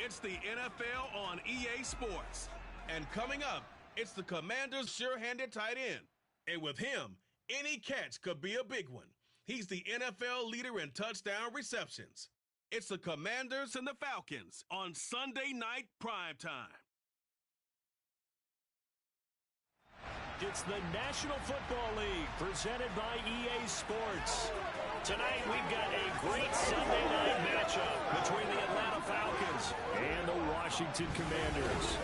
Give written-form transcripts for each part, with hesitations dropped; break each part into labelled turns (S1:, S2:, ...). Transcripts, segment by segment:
S1: It's the NFL on EA Sports. And coming up, it's the Commanders' sure-handed tight end. And with him, any catch could be a big one. He's the NFL leader in touchdown receptions. It's the Commanders and the Falcons on Sunday Night Primetime.
S2: It's the National Football League presented by EA Sports. Tonight we've got a great Sunday night matchup between the Atlanta Falcons and the Washington Commanders.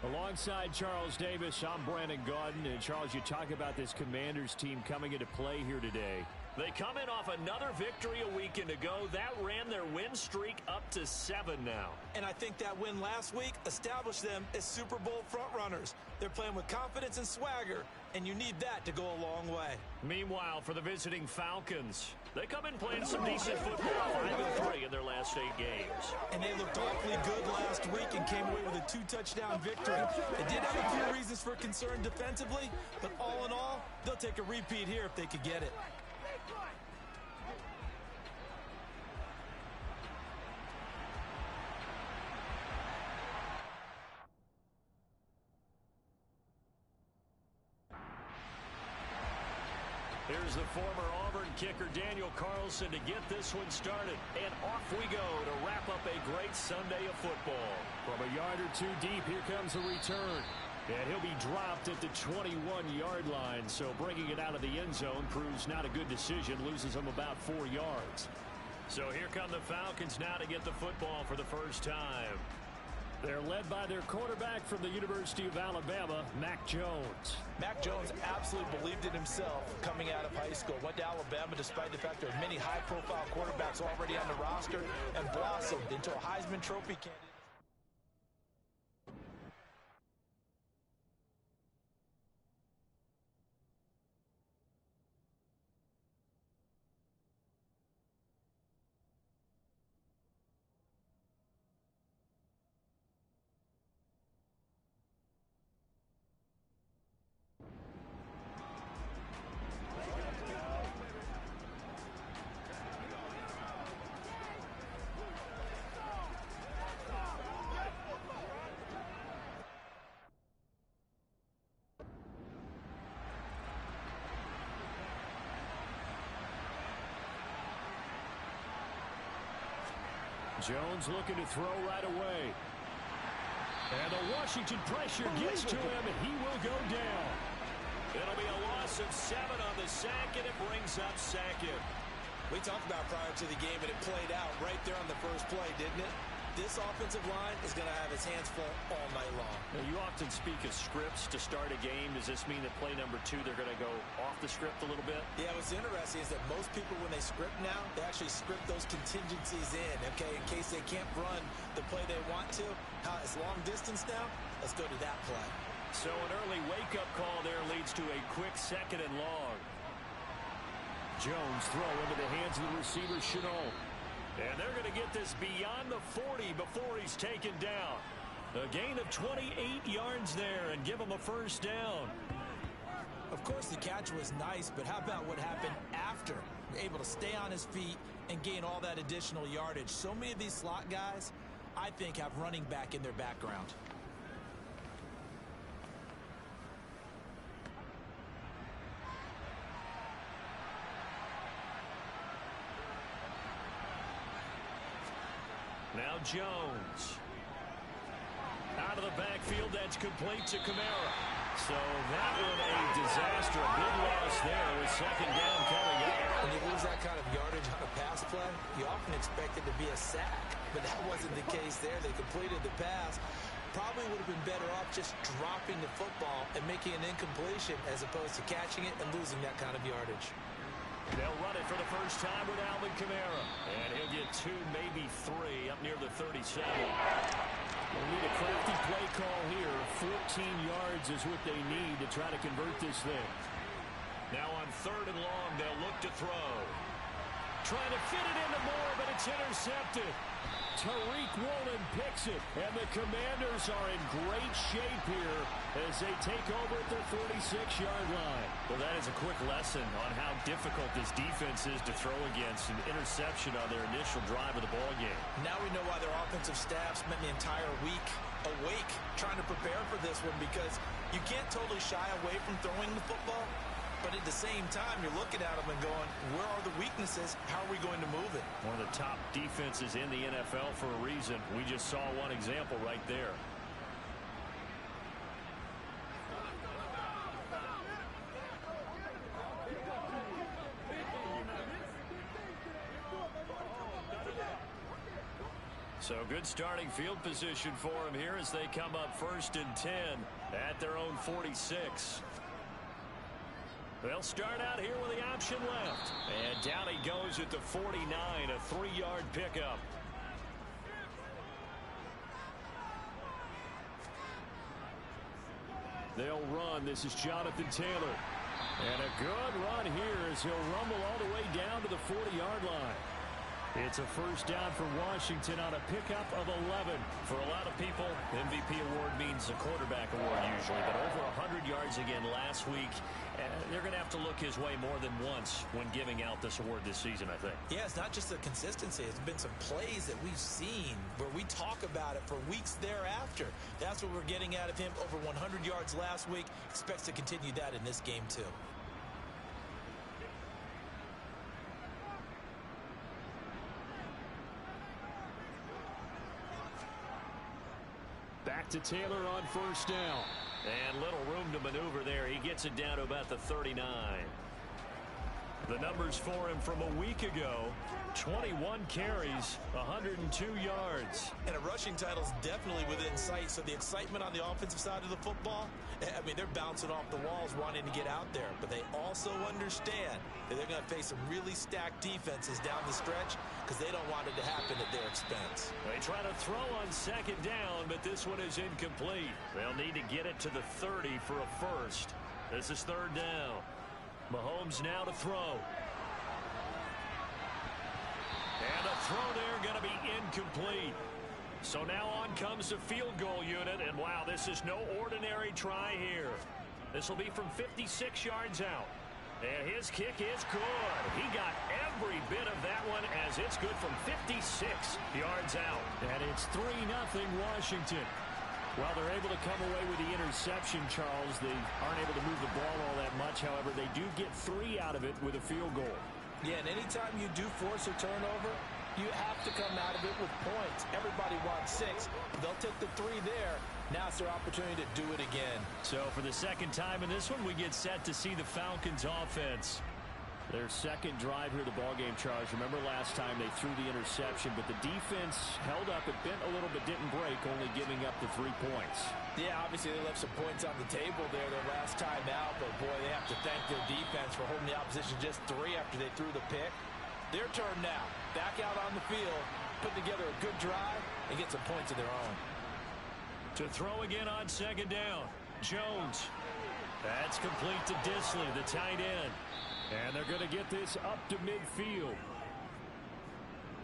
S2: Alongside Charles Davis, I'm Brandon Gaudin. And Charles, you talk about this Commanders team coming into play here today. They come in off another victory a weekend ago. That ran their win streak up to 7 now.
S3: And I think that win last week established them as Super Bowl frontrunners. They're playing with confidence and swagger, and you need that to go a long way.
S2: Meanwhile, for the visiting Falcons, they come in playing some decent football, 5-3 in their last 8 games.
S3: And they looked awfully good last week and came away with a 2-touchdown victory. They did have a few reasons for concern defensively, but all in all, they'll take a repeat here if they could get it.
S2: Here's the former Auburn kicker Daniel Carlson to get this one started. And off we go to wrap up a great Sunday of football. From a yard or two deep, here comes the return. And he'll be dropped at the 21-yard line. So bringing it out of the end zone proves not a good decision. Loses him about 4 yards. So here come the Falcons now to get the football for the first time. They're led by their quarterback from the University of Alabama, Mac Jones.
S3: Mac Jones absolutely believed in himself coming out of high school. Went to Alabama despite the fact there are many high-profile quarterbacks already on the roster and blossomed into a Heisman Trophy candidate.
S2: Jones looking to throw right away. And the Washington pressure gets to him, and he will go down. It'll be a loss of 7 on the sack, and it brings up second.
S3: We talked about prior to the game, and it played out right there on the first play, didn't it? This offensive line is going to have its hands full all night long.
S2: Now, you often speak of scripts to start a game. Does this mean that play number 2, they're going to go off the script a little bit?
S3: Yeah, what's interesting is that most people, when they script now, they actually script those contingencies in, okay, in case they can't run the play they want to. It's long distance now. Let's go to that play.
S2: So an early wake-up call there leads to a quick 2nd and long. Jones throw into the hands of the receiver, Chenault. And they're going to get this beyond the 40 before he's taken down. A gain of 28 yards there and give him a first down.
S3: Of course, the catch was nice, but how about what happened after? Able to stay on his feet and gain all that additional yardage. So many of these slot guys, I think, have running back in their background.
S2: Now Jones. Out of the backfield, that's complete to Kamara. So that one a disaster. A big loss there with 2nd down coming up.
S3: When you lose that kind of yardage on a pass play, you often expect it to be a sack. But that wasn't the case there. They completed the pass. Probably would have been better off just dropping the football and making an incompletion as opposed to catching it and losing that kind of yardage.
S2: They'll run it for the first time with Alvin Kamara. And he'll get 2, maybe 3 up near the 37. They'll need a crafty play call here. 14 yards is what they need to try to convert this thing. Now on 3rd and long, they'll look to throw. Trying to fit it into Moore, but it's intercepted. Tariq Woolen picks it, and the Commanders are in great shape here as they take over at their 46-yard line.
S4: Well, that is a quick lesson on how difficult this defense is to throw against. An interception on their initial drive of the ball game.
S3: Now we know why their offensive staff spent the entire week awake trying to prepare for this one, because you can't totally shy away from throwing the football. But at the same time, you're looking at them and going, where are the weaknesses? How are we going to move it?
S4: One of the top defenses in the NFL for a reason. We just saw one example right there. So good starting field position for them here as they come up 1st and 10 at their own 46. They'll start out here with the option left. And down he goes at the 49, a 3-yard pickup. They'll run. This is Jonathan Taylor. And a good run here as he'll rumble all the way down to the 40-yard line. It's a first down for Washington on a pickup of 11.
S2: For a lot of people, MVP award means a quarterback award usually, but over 100 yards again last week. They're going to have to look his way more than once when giving out this award this season, I think.
S3: Yeah, it's not just the consistency. It's been some plays that we've seen where we talk about it for weeks thereafter. That's what we're getting out of him. Over 100 yards last week. Expects to continue that in this game, too.
S2: Back to Taylor on first down. And little room to maneuver there. He gets it down to about the 39. The numbers for him from a week ago: 21 carries, 102 yards.
S3: And a rushing title is definitely within sight. So the excitement on the offensive side of the football, I mean, they're bouncing off the walls wanting to get out there. But they also understand that they're going to face some really stacked defenses down the stretch because they don't want it to happen at their expense.
S2: They try to throw on second down, but this one is incomplete. They'll need to get it to the 30 for a first. This is 3rd down. Mahomes now to throw. And a throw there going to be incomplete. So now on comes the field goal unit, and wow, this is no ordinary try here. This will be from 56 yards out. And his kick is good. He got every bit of that one as it's good from 56 yards out. And it's 3-0 Washington. While they're able to come away with the interception, Charles, they aren't able to move the ball all that much. However, they do get 3 out of it with a field goal.
S3: Yeah, and anytime you do force a turnover, you have to come out of it with points. Everybody wants 6. They'll take the 3 there. Now it's their opportunity to do it again.
S2: So for the second time in this one, we get set to see the Falcons offense. Their second drive here of the ballgame, Charles. Remember last time they threw the interception, but the defense held up. It bent a little but didn't break, only giving up the 3 points.
S3: Yeah, obviously they left some points on the table there their last time out, but boy, they have to thank their defense for holding the opposition just 3 after they threw the pick. Their turn now. Back out on the field, put together a good drive, and get some points of their own.
S2: To throw again on second down. Jones. That's complete to Disley, the tight end. And they're going to get this up to midfield.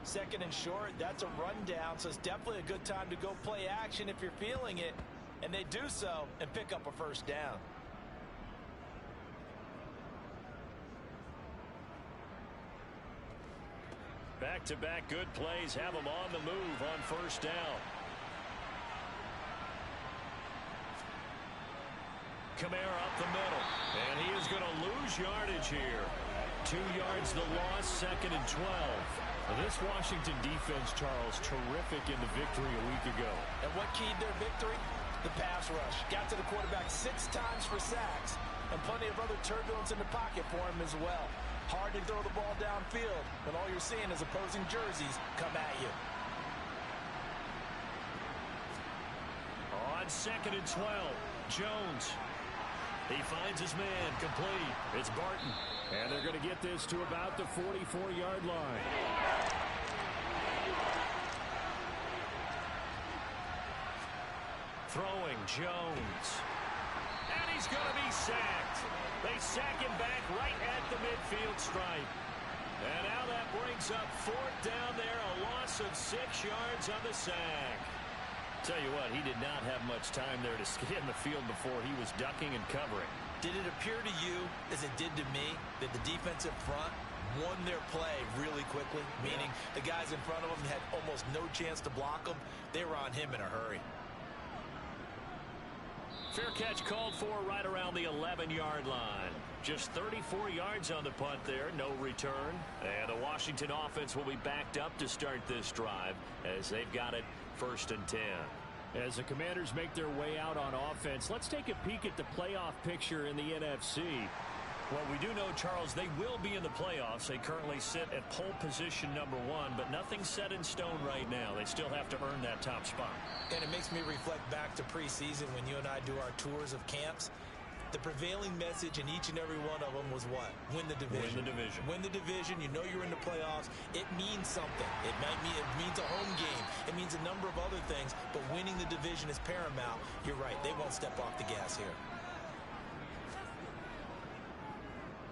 S3: Second and short, that's a rundown, so it's definitely a good time to go play action if you're feeling it. And they do so and pick up a first down.
S2: Back-to-back good plays have them on the move on first down. Kamara up the middle, and he is going to lose yardage here. 2 yards the loss, 2nd and 12. This Washington defense, Charles, terrific in the victory a week ago.
S3: And what keyed their victory? The pass rush. Got to the quarterback 6 times for sacks, and plenty of other turbulence in the pocket for him as well. Hard to throw the ball downfield when all you're seeing is opposing jerseys come at you.
S2: On 2nd and 12, Jones. He finds his man, complete. It's Barton. And they're going to get this to about the 44-yard line. Throwing, Jones. And he's going to be sacked. They sack him back right at the midfield stripe. And now that brings up fourth down there, a loss of 6 yards on the sack.
S4: Tell you what, he did not have much time there to scan the field before he was ducking and covering.
S3: Did it appear to you, as it did to me, that the defensive front won their play really quickly? Meaning the guys in front of them had almost no chance to block them. They were on him in a hurry.
S2: Fair catch called for right around the 11-yard line. Just 34 yards on the punt there, no return. And the Washington offense will be backed up to start this drive as they've got it 1st and 10.
S4: As the Commanders make their way out on offense, let's take a peek at the playoff picture in the NFC.
S2: Well, we do know, Charles, they will be in the playoffs. They currently sit at pole position number 1, but nothing's set in stone right now. They still have to earn that top spot.
S3: And it makes me reflect back to preseason when you and I do our tours of camps. The prevailing message in each and every one of them was what? Win the division.
S2: Win the division.
S3: Win the division. You know you're in the playoffs. It means something. It means a home game. It means a number of other things, but winning the division is paramount. You're right. They won't step off the gas here.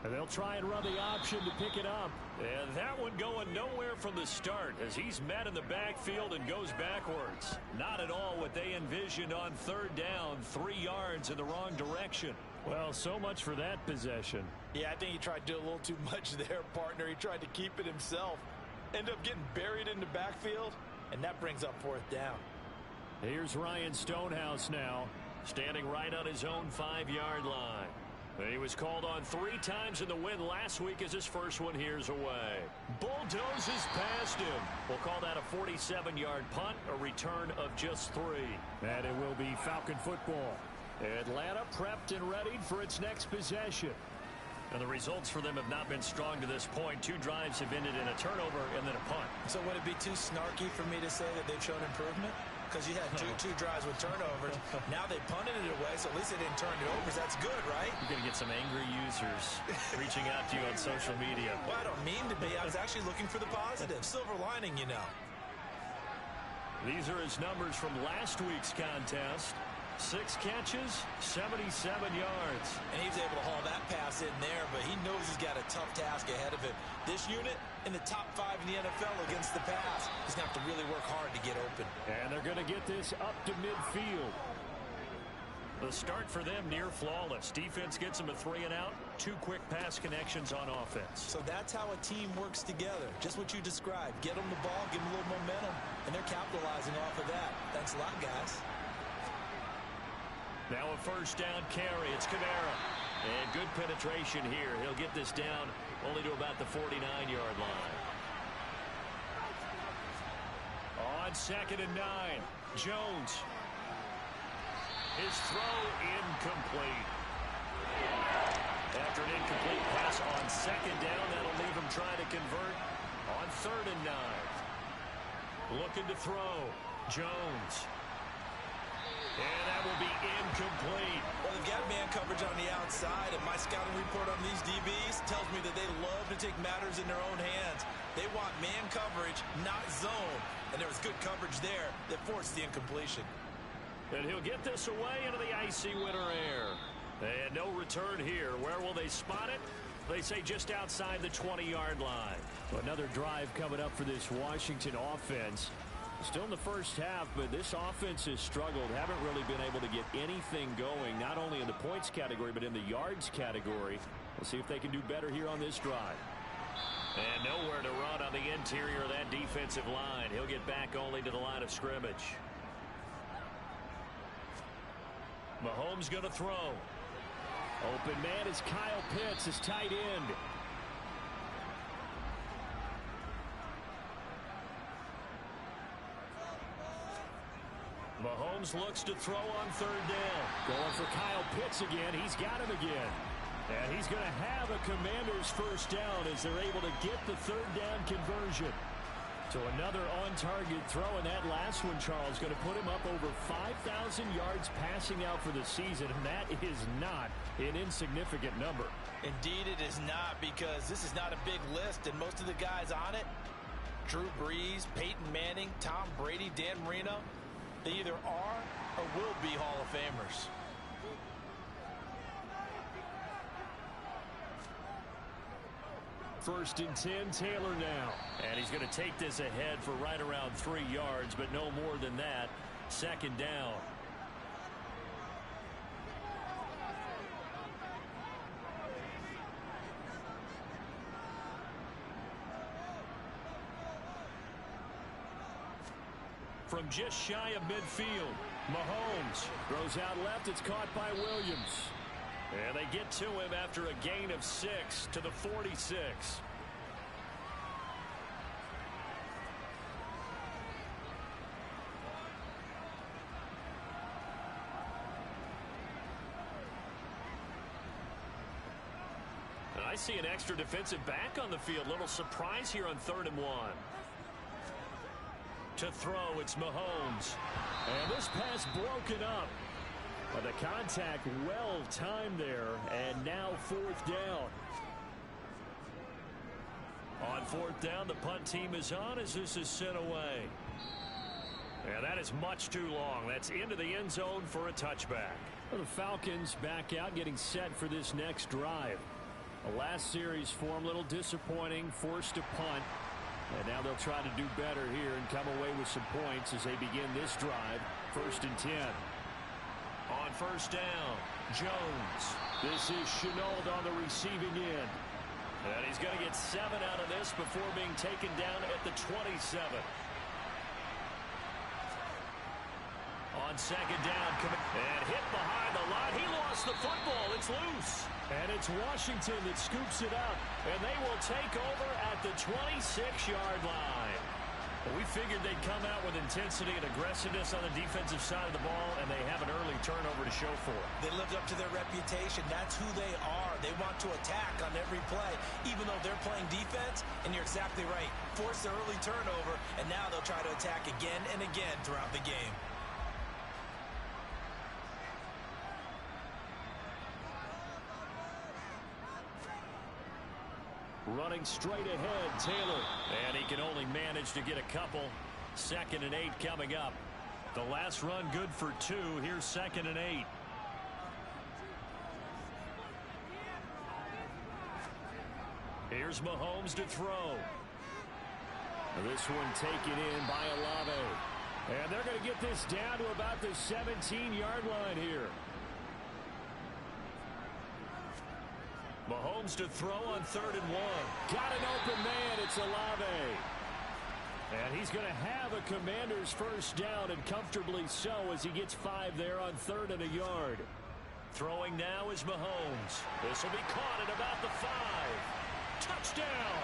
S2: And they'll try and run the option to pick it up. And that one going nowhere from the start as he's met in the backfield and goes backwards. Not at all what they envisioned on 3rd down, 3 yards in the wrong direction.
S4: Well, so much for that possession.
S3: Yeah, I think he tried to do a little too much there, partner. He tried to keep it himself. Ended up getting buried in the backfield, and that brings up 4th down.
S2: Here's Ryan Stonehouse now, standing right on his own 5-yard line. He was called on 3 times in the win last week as his first one here's away. Bulldozes past him. We'll call that a 47-yard punt, a return of just 3.
S4: And it will be Falcon football.
S2: Atlanta prepped and readied for its next possession. And the results for them have not been strong to this point. 2 drives have ended in a turnover and then a punt.
S3: So would it be too snarky for me to say that they've shown improvement? Because you had two drives with turnovers. Now they punted it away, so at least they didn't turn it over. That's good, right?
S2: You're going to get some angry users reaching out to you on social media.
S3: Well, I don't mean to be. I was actually looking for the positive. Silver lining, you know.
S2: These are his numbers from last week's contest. 6 catches, 77 yards.
S3: And he was able to haul that pass in there, but he knows he's got a tough task ahead of him. This unit in the top 5 in the NFL against the pass. He's going to have to really work hard to get open.
S2: And they're going to get this up to midfield. The start for them near flawless. Defense gets them a 3 and out. 2 quick pass connections on offense.
S3: So that's how a team works together. Just what you described. Get them the ball, give them a little momentum, and they're capitalizing off of that. Thanks a lot, guys.
S2: Now a 1st down carry. It's Kamara. And good penetration here. He'll get this down only to about the 49-yard line. On 2nd and 9, Jones. His throw incomplete. After an incomplete pass on 2nd down, that'll leave him trying to convert on 3rd and 9. Looking to throw. Jones. And that will be incomplete.
S3: Well, they've got man coverage on the outside, and my scouting report on these DBs tells me that they love to take matters in their own hands. They want man coverage, not zone. And there was good coverage there that forced the incompletion.
S2: And he'll get this away into the icy winter air. And no return here. Where will they spot it? They say just outside the 20-yard line.
S4: Another drive coming up for this Washington offense. Still in the first half, but this offense has struggled. Haven't really been able to get anything going, not only in the points category, but in the yards category. We'll see if they can do better here on this drive.
S2: And nowhere to run on the interior of that defensive line. He'll get back only to the line of scrimmage. Mahomes going to throw.
S4: Open man is Kyle Pitts, his tight end.
S2: Mahomes looks to throw on 3rd down.
S4: Going for Kyle Pitts again. He's got him again.
S2: And he's going to have a Commanders 1st down as they're able to get the 3rd down conversion.
S4: So another on-target throw, and that last one, Charles, going to put him up over 5,000 yards passing out for the season, and that is not an insignificant number.
S3: Indeed it is not, because this is not a big list, and most of the guys on it, Drew Brees, Peyton Manning, Tom Brady, Dan Marino, they either are or will be Hall of Famers.
S2: first and 10. Taylor now.
S4: And he's going to take this ahead for right around 3 yards, but no more than that. Second down. From just shy of midfield, Mahomes throws out left. It's caught by Williams. And they get to him after a gain of 6 to the 46. And I see an extra defensive back on the field. Little surprise here on 3rd and 1. To throw, it's Mahomes. And this pass broken up. But the contact well timed there. And now 4th down. On 4th down, the punt team is on as this is sent away. And that is much too long. That's into the end zone for a touchback. Well, the Falcons back out, getting set for this next drive. The last series for them, a little disappointing, forced to punt. And now they'll try to do better here and come away with some points as they begin this drive. 1st and 10. On 1st down, Jones. This is Chenault on the receiving end. And he's going to get 7 out of this before being taken down at the 27. On 2nd down, and hit behind the line. He lost the football. It's loose. And it's Washington that scoops it up. And they will take over at the 26-yard line. Well, we figured they'd come out with intensity and aggressiveness on the defensive side of the ball, and they have an early turnover to show for it.
S3: They lived up to their reputation. That's who they are. They want to attack on every play, even though they're playing defense. And you're exactly right. Force the early turnover, and now they'll try to attack again and again throughout the game.
S2: Running straight ahead, Taylor.
S4: And he can only manage to get a couple. 2nd and 8 coming up. The last run good for 2. Here's 2nd and 8. Here's Mahomes to throw.
S2: This one taken in by Olave. And they're going to get this down to about the 17-yard line here.
S4: Mahomes to throw on 3rd and 1.
S2: Got an open man. It's Olave. And he's going to have a Commander's first down, and comfortably so, as he gets 5 there on 3rd and a yard.
S4: Throwing now is Mahomes. This will be caught at about the 5. Touchdown!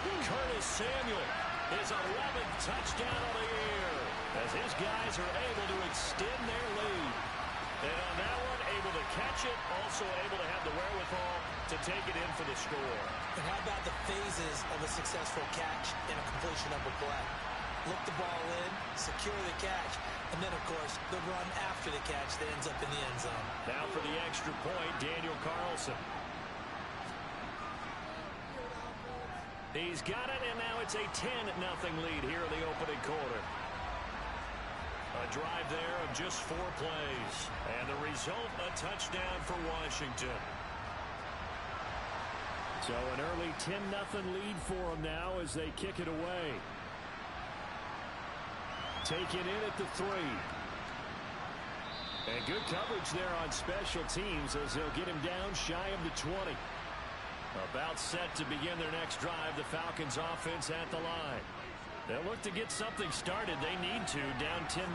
S4: Curtis Samuel, his 11th touchdown of the year, as his guys are able to extend their lead. And on that one, able to catch it, also able to have the wherewithal to take it in for the score.
S3: And how about the phases of a successful catch and a completion of a play? Look the ball in, secure the catch, and then, of course, the run after the catch that ends up in the end zone.
S4: Now for the extra point, Daniel Carlson. He's got it, and now it's a 10-0 lead here in the opening quarter. A drive there of just 4 plays. And the result, a touchdown for Washington.
S2: So an early 10-0 lead for them now as they kick it away. Taken in at the 3. And good coverage there on special teams as they'll get him down shy of the 20. About set to begin their next drive, the Falcons offense at the line. They'll look to get something started. They need to, down 10-0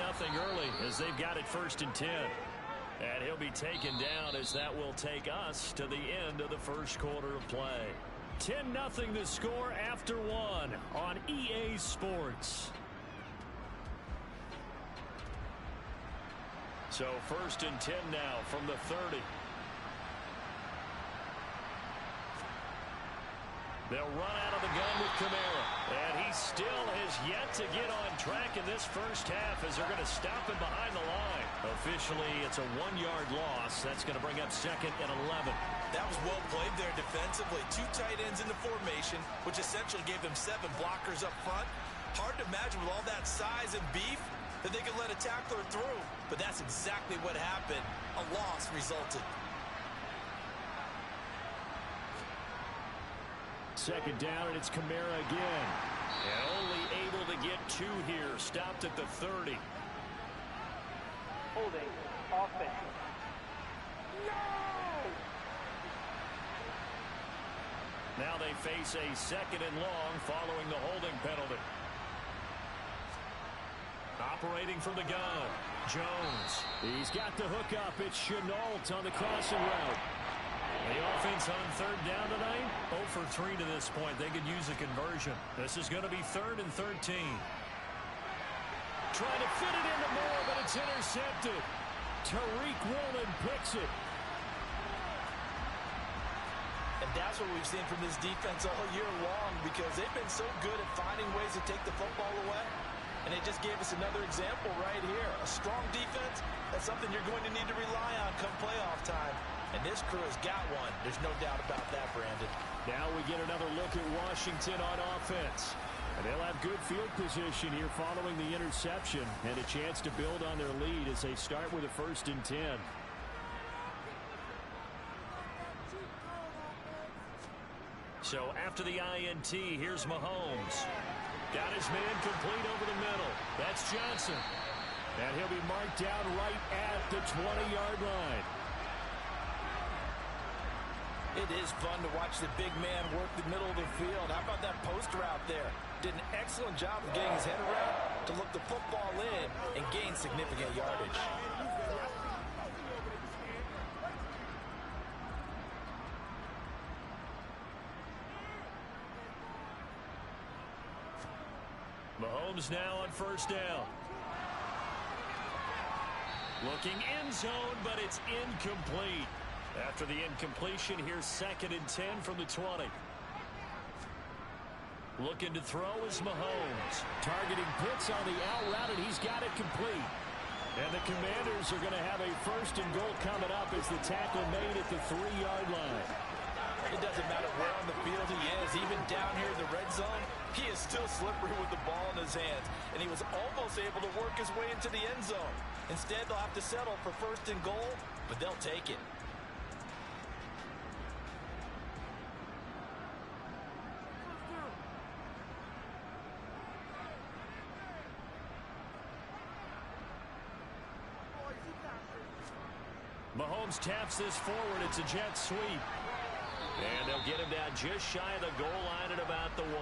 S2: early as they've got it 1st and 10. And he'll be taken down as that will take us to the end of the first quarter of play. 10-0 the score after 1 on EA Sports. So 1st and 10 now from the 30. They'll run out of the gun with Kamara. And he still has yet to get on track in this first half as they're going to stop him behind the line. Officially, it's a 1-yard loss. That's going to bring up 2nd and 11.
S3: That was well played there defensively. 2 tight ends in the formation, which essentially gave them 7 blockers up front. Hard to imagine with all that size and beef that they could let a tackler through. But that's exactly what happened. A loss resulted.
S2: Second down, and it's Kamara again.
S4: And only able to get 2 here. Stopped at the 30.
S5: Holding. Offense.
S4: Now they face a 2nd and long following the holding penalty. Operating from the gun, Jones.
S2: He's got the hook up. It's Chenault on the crossing route.
S4: The offense on 3rd down tonight, 0 for 3 to this point. They could use a conversion. This is going to be 3rd and 13.
S2: Trying to fit it into Moore, but it's intercepted. Tariq Woolen picks it.
S3: And that's what we've seen from this defense all year long, because they've been so good at finding ways to take the football away. And they just gave us another example right here. A strong defense, that's something you're going to need to rely on come playoff time. And this crew has got one. There's no doubt about that, Brandon.
S2: Now we get another look at Washington on offense. And they'll have good field position here following the interception and a chance to build on their lead as they start with a 1st and 10.
S4: So after the INT, here's Mahomes. Got his man complete over the middle. That's Johnson.
S2: And he'll be marked down right at the 20-yard line.
S3: It is fun to watch the big man work the middle of the field. How about that post route there? Did an excellent job of getting his head around to look the football in and gain significant yardage.
S4: Mahomes now on 1st down. Looking end zone, but it's incomplete. After the incompletion, here's 2nd and 10 from the 20. Looking to throw is Mahomes.
S2: Targeting Pitts on the out route, and he's got it complete. And the Commanders are going to have a 1st and goal coming up as the tackle made at the 3-yard line.
S3: It doesn't matter where on the field he is, even down here in the red zone, he is still slippery with the ball in his hands, and he was almost able to work his way into the end zone. Instead, they'll have to settle for 1st and goal, but they'll take it.
S4: Mahomes taps this forward. It's a jet sweep. And they'll get him down just shy of the goal line at about the 1.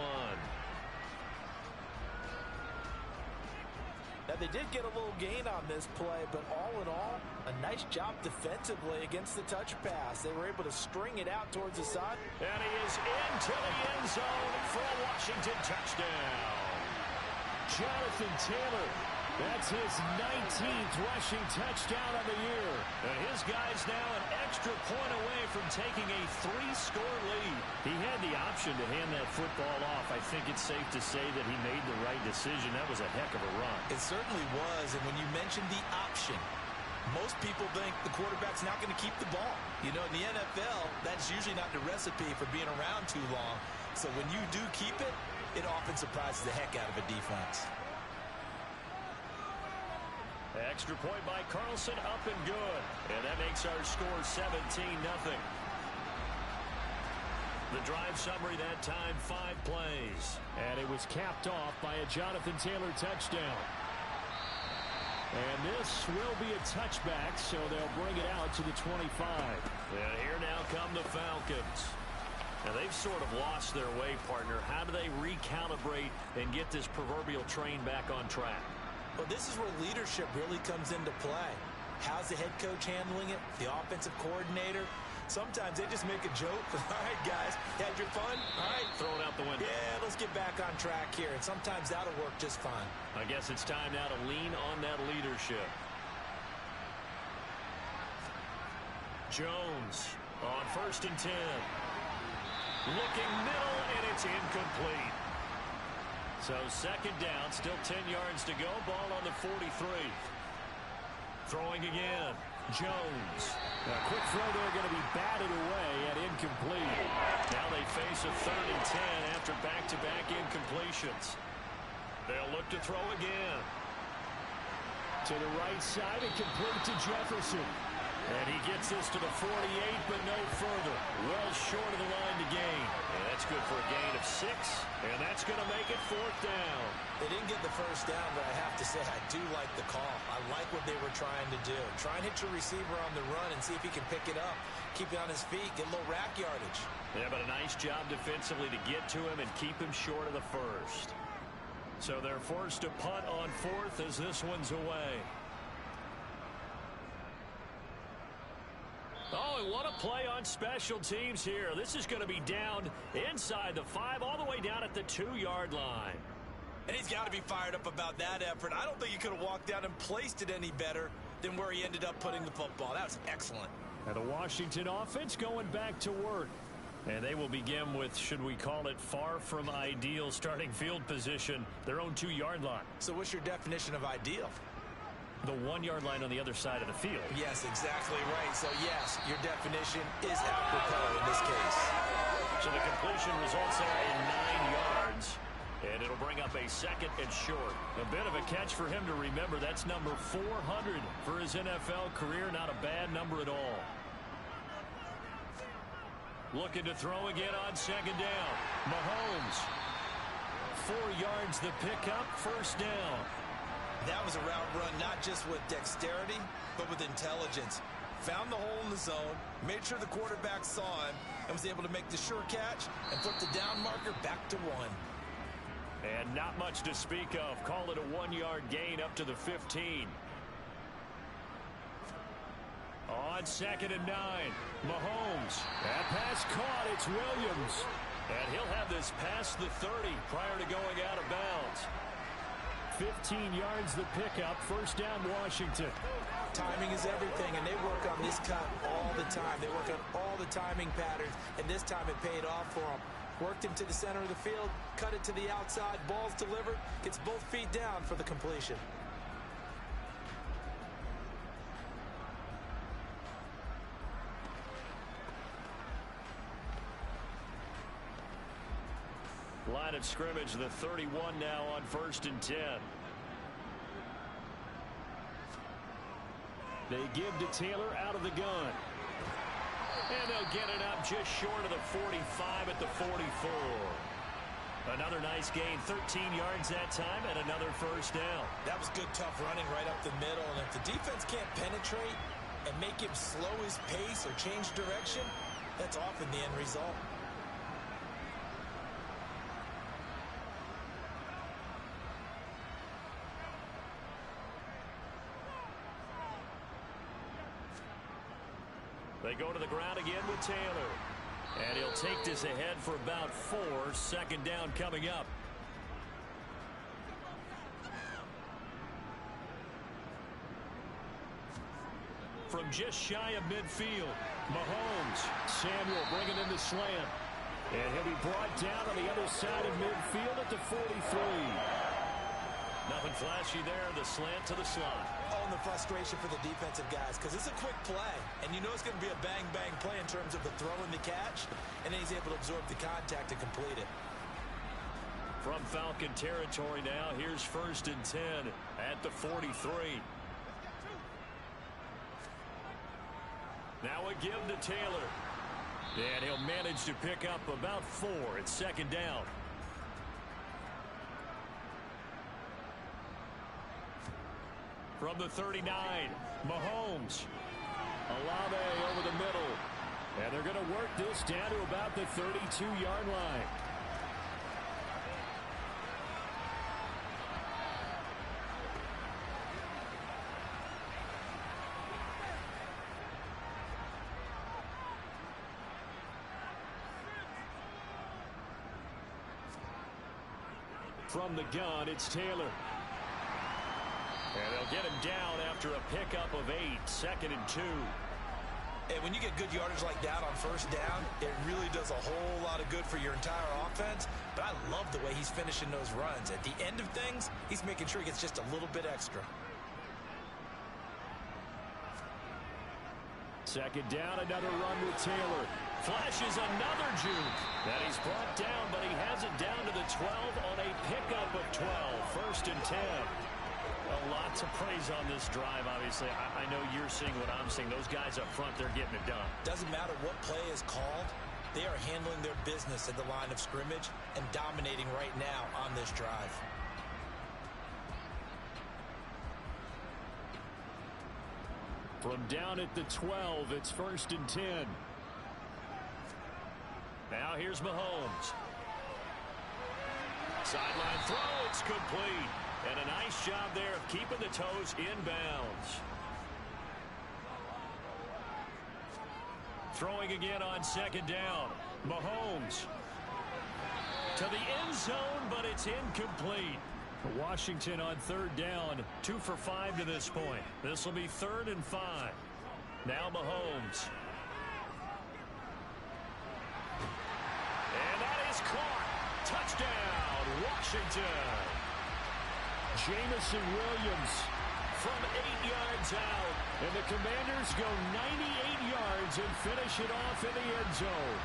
S3: Now, they did get a little gain on this play, but all in all, a nice job defensively against the touch pass. They were able to string it out towards the side.
S4: And he is into the end zone for a Washington touchdown.
S2: Jonathan Taylor, that's his 19th rushing touchdown of the year.
S4: And his guy's now an extra point away from taking a 3-score lead.
S2: He had the option to hand that football off. I think it's safe to say that he made the right decision. That was a heck of a run.
S3: It certainly was, and when you mentioned the option, most people think the quarterback's not going to keep the ball. You know, in the NFL, that's usually not the recipe for being around too long. So when you do keep it, it often surprises the heck out of a defense.
S4: Extra point by Carlson, up and good. And that makes our score 17-0. The drive summary that time, 5 plays.
S2: And it was capped off by a Jonathan Taylor touchdown. And this will be a touchback, so they'll bring it out to the 25.
S4: And here now come the Falcons. Now they've sort of lost their way, partner. How do they recalibrate and get this proverbial train back on track?
S3: Well, this is where leadership really comes into play. How's the head coach handling it? The offensive coordinator? Sometimes they just make a joke. All right, guys, you had your fun? All right.
S4: Throw it out the window.
S3: Yeah, let's get back on track here. And sometimes that'll work just fine.
S4: I guess it's time now to lean on that leadership. Jones on 1st and 10. Looking middle, and it's incomplete. So 2nd down, still 10 yards to go. Ball on the 43. Throwing again. Jones.
S2: A quick throw there going to be batted away and incomplete.
S4: Now they face a 3rd and 10 after back-to-back incompletions. They'll look to throw again.
S2: To the right side and complete to Jefferson.
S4: And he gets this to the 48, but no further. Well short of the line to gain. And that's good for a
S2: gain of 6, and that's going to make it 4th down.
S3: They didn't get the first down, but I have to say I do like the call. I like what they were trying to do. Try and hit your receiver on the run and see if he can pick it up. Keep it on his feet, get a little rack yardage.
S2: Yeah, but a nice job defensively to get to him and keep him short of the first. So they're forced to punt on 4th as this one's away. Oh, and what a play on special teams here. This is going to be down inside the 5, all the way down at the 2-yard line.
S3: And he's got to be fired up about that effort. I don't think he could have walked down and placed it any better than where he ended up putting the football. That was excellent.
S2: And the Washington offense going back to work. And they will begin with, should we call it, far from ideal starting field position, their own 2-yard line.
S3: So what's your definition of ideal?
S2: The 1-yard line on the other side of the field.
S3: Yes, exactly right. So, yes, your definition is apropos in this case.
S2: So the completion results there in 9 yards. And it'll bring up a 2nd and short. A bit of a catch for him to remember. That's number 400 for his NFL career. Not a bad number at all. Looking to throw again on 2nd down. Mahomes. 4 yards the pickup, 1st down.
S3: That was a route run not just with dexterity, but with intelligence. Found the hole in the zone, made sure the quarterback saw him, and was able to make the sure catch and put the down marker back to 1.
S2: And not much to speak of. Call it a 1-yard gain up to the 15. On 2nd and 9, Mahomes. That pass caught. It's Williams. And he'll have this past the 30 prior to going out of bounds. 15 yards the pickup. 1st down, Washington.
S3: Timing is everything, and they work on this cut all the time. They work on all the timing patterns, and this time it paid off for them. Worked him to the center of the field, cut it to the outside, ball's delivered, gets both feet down for the completion.
S2: Line of scrimmage, the 31 now on 1st and 10. They give to Taylor out of the gun. And they'll get it up just short of the 45 at the 44. Another nice gain, 13 yards that time, and another 1st down.
S3: That was good, tough running right up the middle. And if the defense can't penetrate and make him slow his pace or change direction, that's often the end result.
S2: They go to the ground again with Taylor. And he'll take this ahead for about 4. 2nd down coming up. From just shy of midfield, Mahomes. Samuel bringing in the slant. And he'll be brought down on the other side of midfield at the 43. Nothing flashy there. The slant to the slot.
S3: Oh, and the frustration for the defensive guys, because it's a quick play, and you know it's going to be a bang-bang play in terms of the throw and the catch, and then he's able to absorb the contact and complete it.
S2: From Falcon territory now, here's 1st and 10 at the 43. Now a give to Taylor. And he'll manage to pick up about 4. It's 2nd down. From the 39, Mahomes. Olave over the middle. And they're going to work this down to about the 32-yard line. From the gun, it's Taylor. And they'll get him down after a pickup of 8. 2nd and 2.
S3: Hey, when you get good yardage like that on 1st down, it really does a whole lot of good for your entire offense. But I love the way he's finishing those runs. At the end of things, he's making sure he gets just a little bit extra.
S2: 2nd down, another run with Taylor. Flashes another juke. That he's brought down, but he has it down to the 12 on a pickup of 12. 1st and 10. A lot to praise on this drive, obviously. I know you're seeing what I'm seeing. Those guys up front, they're getting it done.
S3: Doesn't matter what play is called. They are handling their business at the line of scrimmage and dominating right now on this drive.
S2: From down at the 12, it's 1st and 10. Now here's Mahomes. Sideline throw, it's complete. And a nice job there of keeping the toes in bounds. Throwing again on 2nd down. Mahomes to the end zone, but it's incomplete. Washington on 3rd down, 2 for 5 to this point. This will be 3rd and 5. Now Mahomes. And that is caught. Touchdown, Washington. Jamison Williams from 8 yards out. And the Commanders go 98 yards and finish it off in the end zone.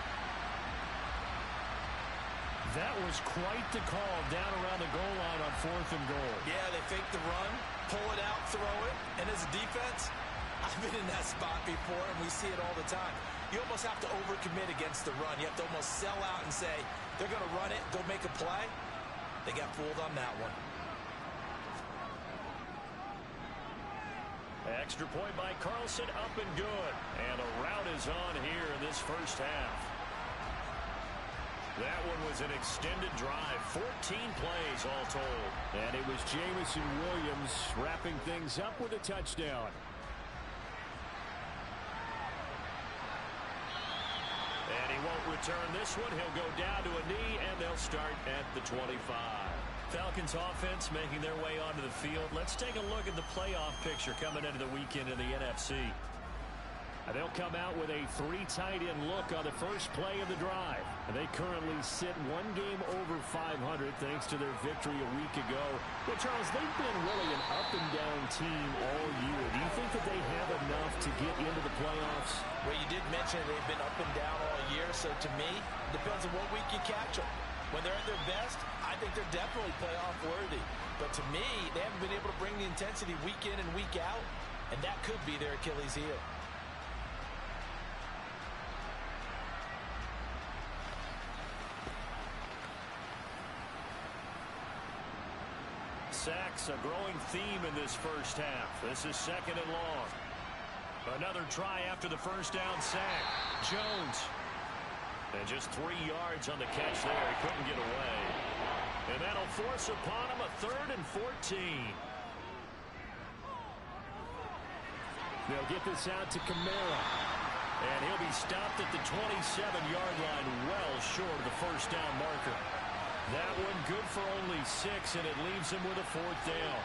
S2: That was quite the call down around the goal line on 4th and goal.
S3: Yeah, they fake the run, pull it out, throw it. And as a defense, I've been in that spot before, and we see it all the time. You almost have to overcommit against the run. You have to almost sell out and say, they're going to run it, go make a play. They got fooled on that one.
S2: Extra point by Carlson, up and good. And a rout is on here in this first half. That one was an extended drive, 14 plays all told. And it was Jamison Williams wrapping things up with a touchdown. And he won't return this one. He'll go down to a knee, and they'll start at the 25. Falcons offense making their way onto the field. Let's take a look at the playoff picture coming into the weekend in the NFC. They'll come out with a 3 tight end look on the first play of the drive. And they currently sit 1 game over 500 thanks to their victory a week ago. Well, Charles, they've been really an up-and-down team all year. Do you think that they have enough to get into the playoffs?
S3: Well, you did mention they've been up and down all year, so to me, depends on what week you catch them. When they're at their best, I think they're definitely playoff worthy. But to me, they haven't been able to bring the intensity week in and week out, and that could be their Achilles heel.
S2: Sacks, a growing theme in this first half. This is 2nd and long. Another try after the first down sack. Jones. And just 3 yards on the catch there. He couldn't get away. And that'll force upon him a 3rd and 14. They'll get this out to Kamara. And he'll be stopped at the 27-yard line, well short of the first down marker. That one good for only 6, and it leaves him with a 4th down.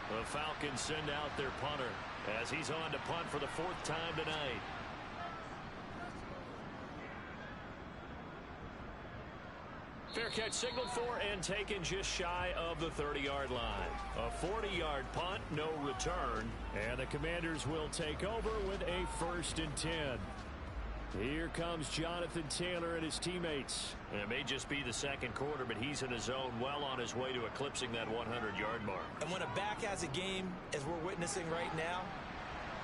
S2: The Falcons send out their punter as he's on to punt for the 4th time tonight. Fair catch signaled for and taken just shy of the 30-yard line. A 40-yard punt, no return. And the Commanders will take over with a 1st and 10. Here comes Jonathan Taylor and his teammates. And it may just be the 2nd quarter, but he's in his zone, well on his way to eclipsing that 100-yard mark. And
S3: when a back has a game, as we're witnessing right now,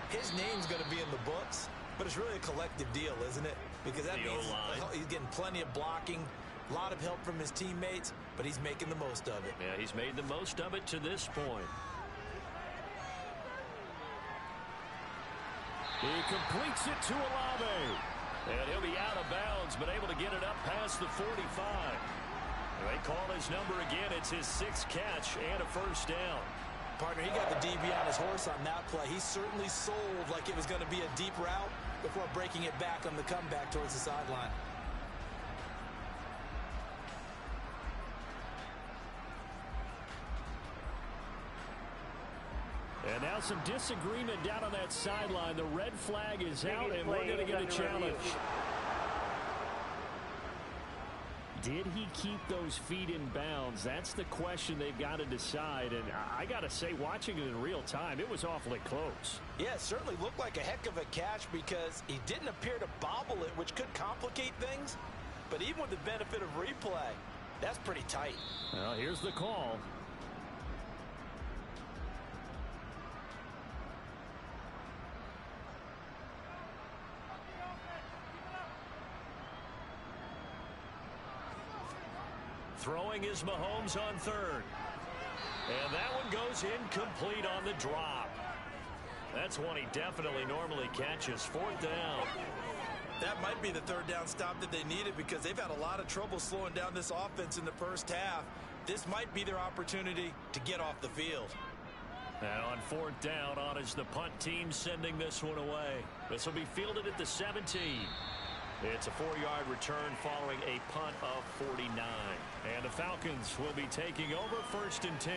S3: his name's going to be in the books, but it's really a collective deal, isn't it? Because that means he's getting plenty of blocking, a lot of help from his teammates, but he's making the most of it.
S2: Yeah, he's made the most of it to this point. He completes it to Olave. And he'll be out of bounds, but able to get it up past the 45. They call his number again. It's his 6th catch and a 1st down.
S3: Partner, he got the DB on his horse on that play. He certainly sold like it was going to be a deep route before breaking it back on the comeback towards the sideline.
S2: And now some disagreement down on that sideline. The red flag is out, and we're going to get a challenge. Did he keep those feet in bounds? That's the question they've got to decide. And I got to say, watching it in real time, it was awfully close.
S3: Yeah, it certainly looked like a heck of a catch because he didn't appear to bobble it, which could complicate things. But even with the benefit of replay, that's pretty tight.
S2: Well, here's the call. Throwing is Mahomes on third. And that one goes incomplete on the drop. That's one he definitely normally catches. Fourth down.
S3: That might be the third down stop that they needed because they've had a lot of trouble slowing down this offense in the first half. This might be their opportunity to get off the field.
S2: And on fourth down, on is the punt team sending this one away. This will be fielded at the 17. It's a 4-yard return following a punt of 49. And the Falcons will be taking over first and 10.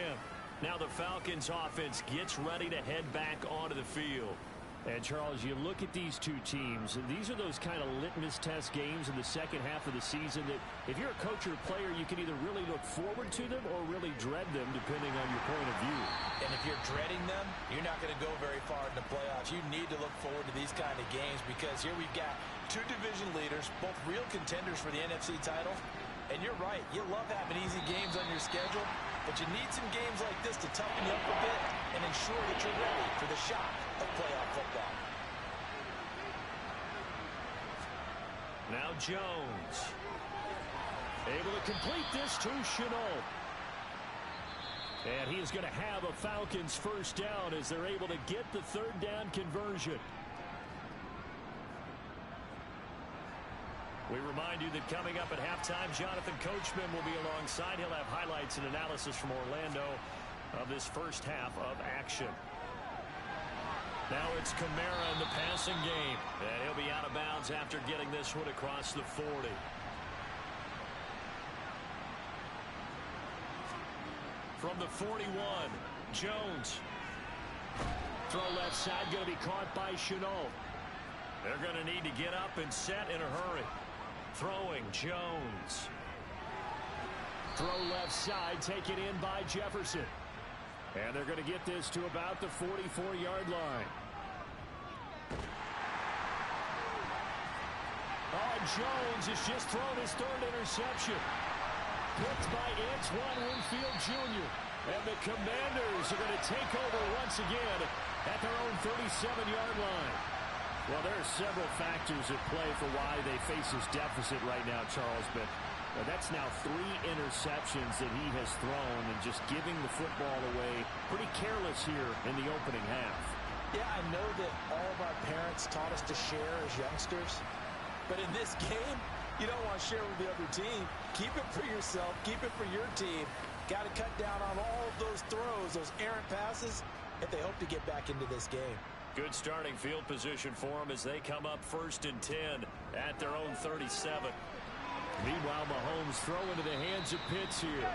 S2: Now the Falcons offense gets ready to head back onto the field.
S4: And, Charles, you look at these two teams, and these are those kind of litmus test games in the second half of the season that if you're a coach or a player, you can either really look forward to them or really dread them, depending on your point of view.
S3: And if you're dreading them, you're not going to go very far in the playoffs. You need to look forward to these kind of games because here we've got two division leaders, both real contenders for the NFC title. And you're right, you love having easy games on your schedule, but you need some games like this to toughen you up a bit and ensure that you're ready for the shock of playoff football.
S2: Now Jones. Able to complete this to Chenault. And he is going to have a Falcons first down as they're able to get the third down conversion. We remind you that coming up at halftime, Jonathan Coachman will be alongside. He'll have highlights and analysis from Orlando of this first half of action. Now it's Kamara in the passing game. And he'll be out of bounds after getting this one across the 40. From the 41, Jones. Throw left side, going to be caught by Chenault. They're going to need to get up and set in a hurry. Throwing, Jones. Throw left side, taken in by Jefferson. And they're going to get this to about the 44-yard line. Oh, Jones has just thrown his third interception. Picked by Antoine Winfield Jr. And the Commanders are going to take over once again at their own 37-yard line. Well, there are several factors at play for why they face this deficit right now, Charles, but that's now 3 interceptions that he has thrown and just giving the football away pretty careless here in the opening half.
S3: Yeah, I know that all of our parents taught us to share as youngsters, but in this game, you don't want to share with the other team. Keep it for yourself. Keep it for your team. Got to cut down on all of those throws, those errant passes, if they hope to get back into this game.
S2: Good starting field position for them as they come up first and 10 at their own 37.
S4: Meanwhile, Mahomes throw into the hands of Pitts here.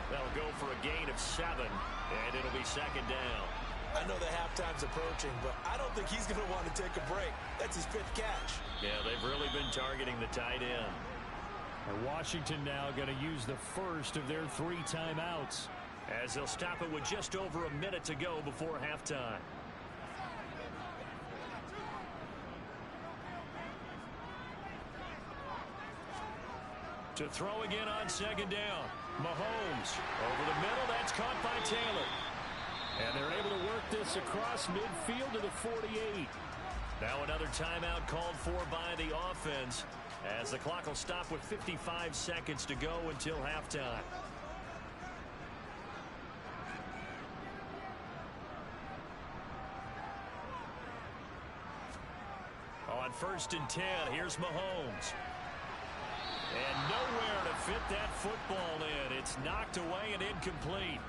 S2: They'll go for a gain of 7, and it'll be second down.
S3: I know the halftime's approaching, but I don't think he's going to want to take a break. That's his 5th catch.
S2: Yeah, they've really been targeting the tight end.
S4: And Washington now going to use the first of their 3 timeouts.
S2: As they'll stop it with just over a minute to go before halftime. To throw again on second down. Mahomes over the middle. That's caught by Taylor.
S4: And they're able to work this across midfield to the 48.
S2: Now another timeout called for by the offense as the clock will stop with 55 seconds to go until halftime. On first and 10, here's Mahomes. And nowhere to fit that football in. It's knocked away and incomplete.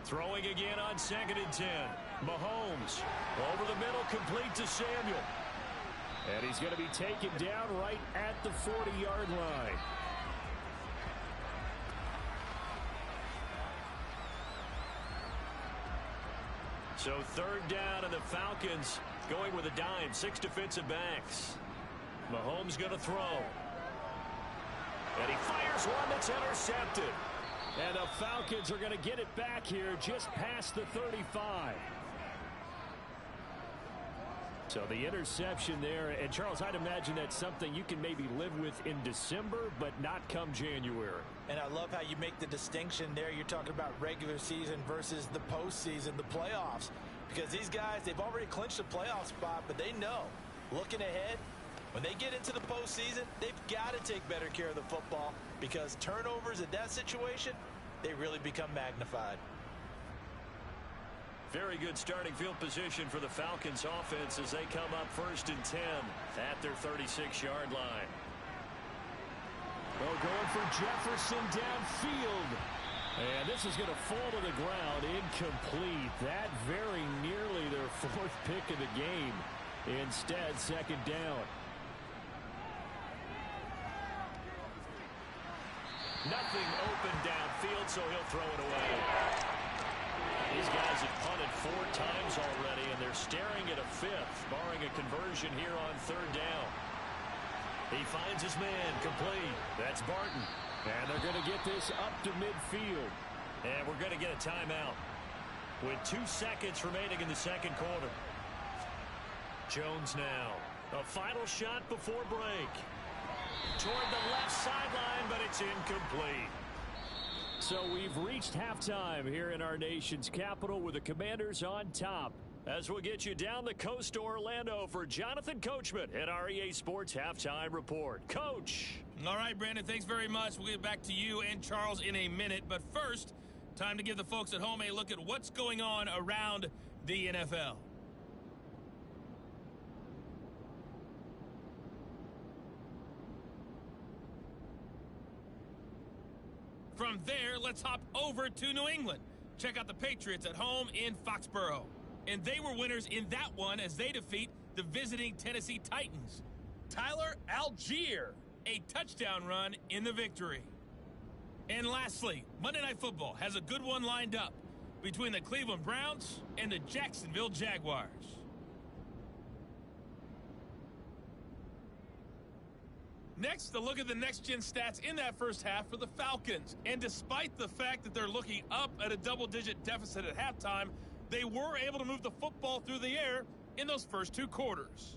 S2: Throwing again on second and 10. Mahomes over the middle, complete to Samuel.
S4: And he's going to be taken down right at the 40-yard line.
S2: So third down, and the Falcons going with a dime. 6 defensive backs. Mahomes going to throw. And he fires one that's intercepted.
S4: And the Falcons are going to get it back here just past the 35.
S2: So the interception there, and Charles, I'd imagine that's something you can maybe live with in December, but not come January.
S3: And I love how you make the distinction there. You're talking about regular season versus the postseason, the playoffs. Because these guys, they've already clinched a playoff spot, but they know, looking ahead, when they get into the postseason, they've got to take better care of the football because turnovers in that situation, they really become magnified.
S2: Very good starting field position for the Falcons offense as they come up 1st and 10 at their 36-yard line. Well, going for Jefferson downfield. And this is going to fall to the ground incomplete. That very nearly their 4th pick of the game. Instead, 2nd down. Nothing open downfield, so he'll throw it away. These guys have punted 4 times already, and they're staring at a 5th, barring a conversion here on 3rd down. He finds his man, complete. That's Barton. And they're going to get this up to midfield. And we're going to get a timeout with 2 seconds remaining in the 2nd quarter. Jones now. A final shot before break. Toward the left sideline, but it's incomplete. So we've reached halftime here in our nation's capital with the Commanders on top. As we'll get you down the coast to Orlando for Jonathan Coachman at our EA Sports Halftime Report. Coach.
S5: All right, Brandon, thanks very much. We'll get back to you and Charles in a minute. But first, time to give the folks at home a look at what's going on around the NFL. From there, let's hop over to New England. Check out the Patriots at home in Foxborough. And they were winners in that one as they defeat the visiting Tennessee Titans. Tyler Algier, a touchdown run in the victory. And lastly, Monday Night Football has a good one lined up between the Cleveland Browns and the Jacksonville Jaguars. Next, a look at the next-gen stats in that first half for the Falcons. And despite the fact that they're looking up at a double-digit deficit at halftime, they were able to move the football through the air in those first 2 quarters.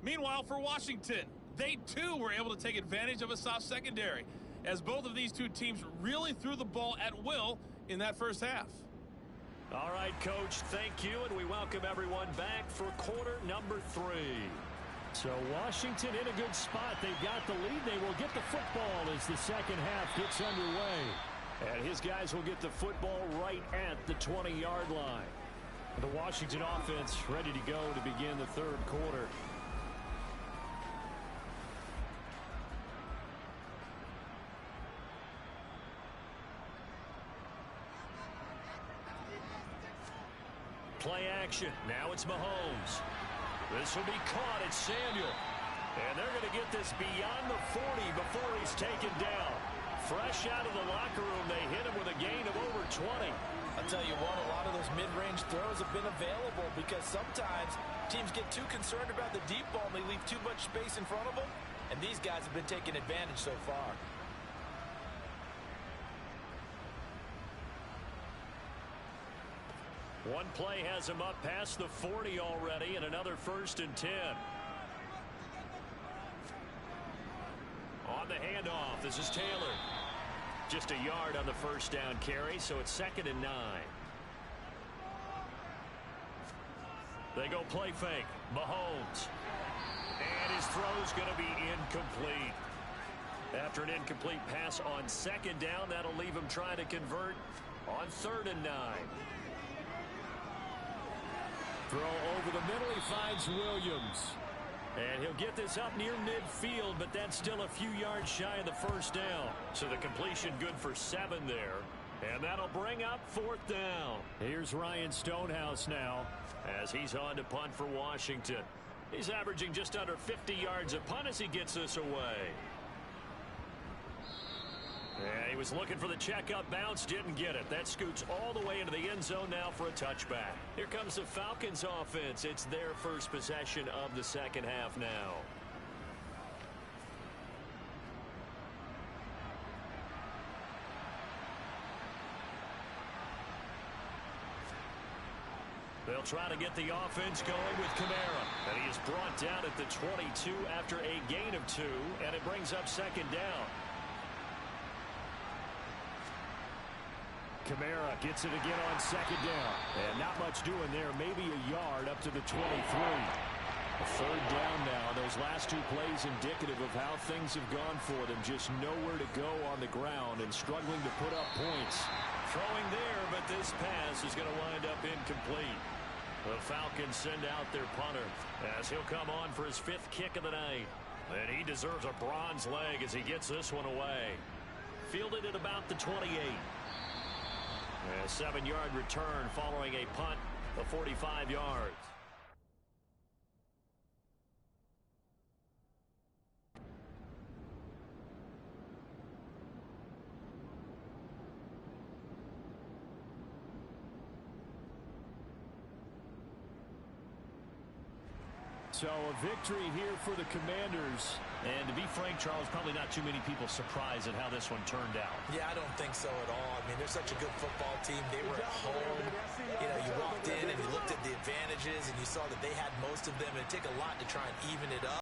S5: Meanwhile, for Washington, they too were able to take advantage of a soft secondary, as both of these 2 teams really threw the ball at will in that first half.
S2: All right, Coach, thank you, and we welcome everyone back for quarter number 3. So Washington in a good spot. They've got the lead. They will get the football as the second half gets underway. And his guys will get the football right at the 20-yard line. The Washington offense ready to go to begin the 3rd quarter. Play action. Now it's Mahomes. This will be caught at Samuel. And they're going to get this beyond the 40 before he's taken down. Fresh out of the locker room, they hit him with a gain of over 20.
S3: I'll tell you what, a lot of those mid-range throws have been available because sometimes teams get too concerned about the deep ball and they leave too much space in front of them. And these guys have been taking advantage so far.
S2: One play has him up past the 40 already, and another 1st and 10. On the handoff, this is Taylor. Just a yard on the first down carry, so it's 2nd and 9. They go play fake. Mahomes. And his throw's going to be incomplete. After an incomplete pass on 2nd down, that'll leave him trying to convert on 3rd and 9. Throw over the middle, he finds Williams. And he'll get this up near midfield, but that's still a few yards shy of the first down. So the completion good for 7 there. And that'll bring up 4th down. Here's Ryan Stonehouse now as he's on to punt for Washington. He's averaging just under 50 yards a punt as he gets this away. And he was looking for the checkup bounce, didn't get it. That scoots all the way into the end zone now for a touchback. Here comes the Falcons offense. It's their first possession of the second half now. They'll They'll try to get the offense going with Kamara. And he is brought down at the 22 after a gain of 2, and it brings up second down. Kamara gets it again on second down. And not much doing there. Maybe a yard up to the 23. A third down now. Those last 2 plays indicative of how things have gone for them. Just nowhere to go on the ground and struggling to put up points. Throwing there, but this pass is going to wind up incomplete. The Falcons send out their punter as he'll come on for his 5th kick of the night. And he deserves a bronze leg as he gets this one away. Fielded at about the 28. A 7-yard return following a punt of 45 yards. So a victory here for the Commanders.
S4: And to be frank, Charles, probably not too many people surprised at how this one turned out.
S3: Yeah, I don't think so at all. I mean, they're such a good football team. They were at home. You know, you walked in and you looked at the advantages and you saw that they had most of them. It'd take a lot to try and even it up.